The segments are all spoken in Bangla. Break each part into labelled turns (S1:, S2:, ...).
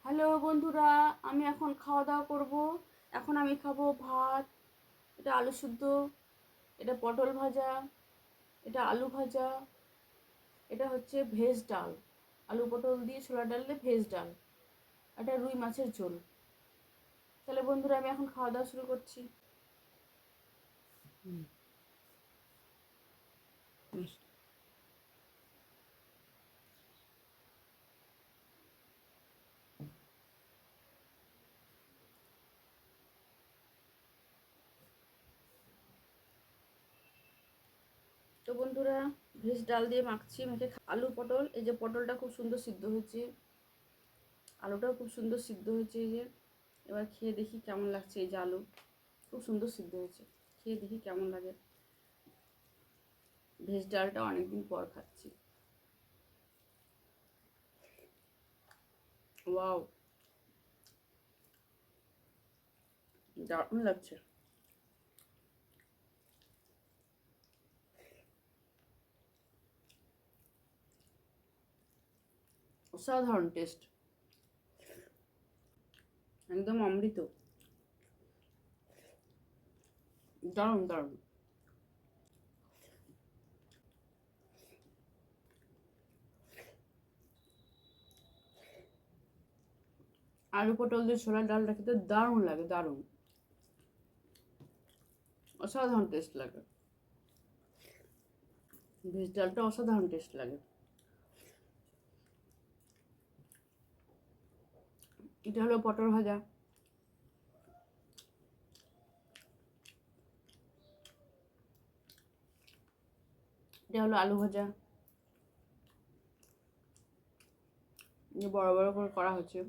S1: হ্যালো বন্ধুরা, আমি এখন খাওয়া দাওয়া করব। এখন আমি খাবো ভাত, এটা আলু সিদ্ধ, এটা পটল ভাজা, এটা আলু ভাজা, এটা হচ্ছে ভেজ ডাল, আলু পটল দিয়ে ছোলা ডাল দিয়ে ভেজ ডাল, এটা রুই মাছের ঝোল। তাহলে বন্ধুরা আমি এখন খাওয়া দাওয়া শুরু করছি। তো বন্ধুরা, ভেজ ডাল দিয়ে মাখছি, মেখে আলু পটল, এই যে পটলটা খুব সুন্দর সিদ্ধ হয়েছে, আলুটাও খুব সুন্দর সিদ্ধ হয়েছে। এই যে এবার খেয়ে দেখি কেমন লাগছে। এই যে আলু খুব সুন্দর সিদ্ধ হয়েছে, খেয়ে দেখি কেমন লাগে। ভেজ ডালটা অনেকদিন পর খাচ্ছি। ওয়াও, দারুণ লাগছে। অসাধারণ টেস্ট, একদম অমৃত, দারুণ দারুণ। আলু পটল দিয়ে ছোলার ডালটা খেতে দারুণ লাগে, দারুণ, অসাধারণ টেস্ট লাগে। ভেজ ডালটা অসাধারণ টেস্ট লাগে। এটা হলো পটল ভাজা, এটা হলো আলু ভাজা, বড় বড় করে করা হচ্ছে।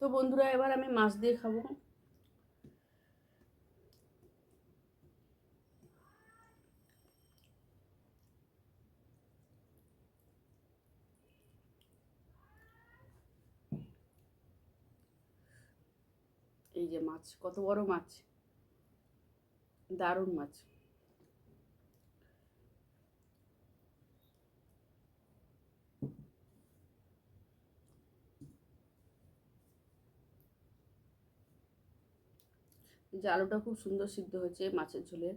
S1: তো বন্ধুরা, এবার আমি মাছ দিয়ে খাবো। এই যে মাছ, কত বড় মাছ, দারুণ মাছ। এই যে আলুটা খুব সুন্দর সিদ্ধ হয়েছে, মাছের ঝোলে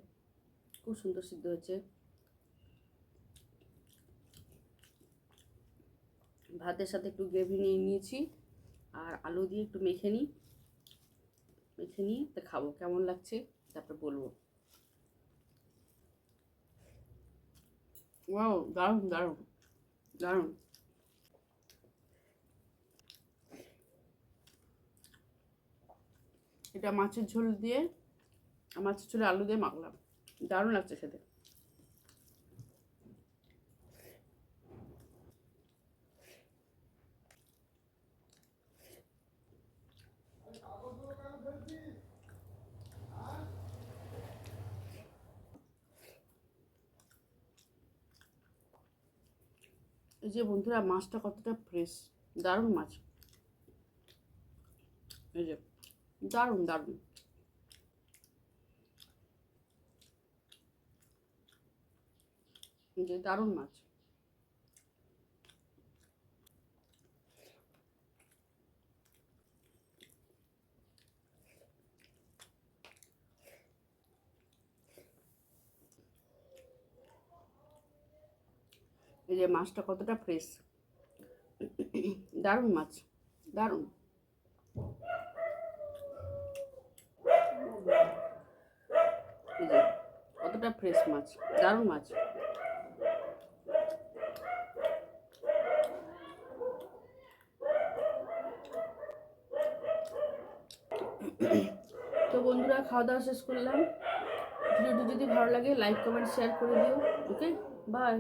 S1: খুব সুন্দর সিদ্ধ হয়েছে। ভাতের সাথে একটু গ্রেভি নিয়ে নিয়েছি, আর আলু দিয়ে একটু মেখে নিই, মেখে নিয়ে তা খাবো, কেমন লাগছে তারপর বলবো। ওয়াও, দারুণ দারুণ দারুণ। এটা মাছের ঝোল দিয়ে, মাছের ঝোলে আলু দিয়ে মাখলাম, দারুণ লাগছে খেতে। এই যে বন্ধুরা, মাছটা কতটা ফ্রেশ, দারুণ মাছ। এই যে দারুণ দারুণ। এই যে দারুণ মাছ। এই যে মাছটা কতটা ফ্রেশ, দারুণ মাছ, দারুণ। এই যে কতটা ফ্রেশ মাছ, দারুণ মাছ। তো বন্ধুরা, খাওয়া দাওয়া শেষ করলাম। ভিডিওটি যদি ভালো লাগে লাইক কমেন্ট শেয়ার করে দিও। ওকে, বাই।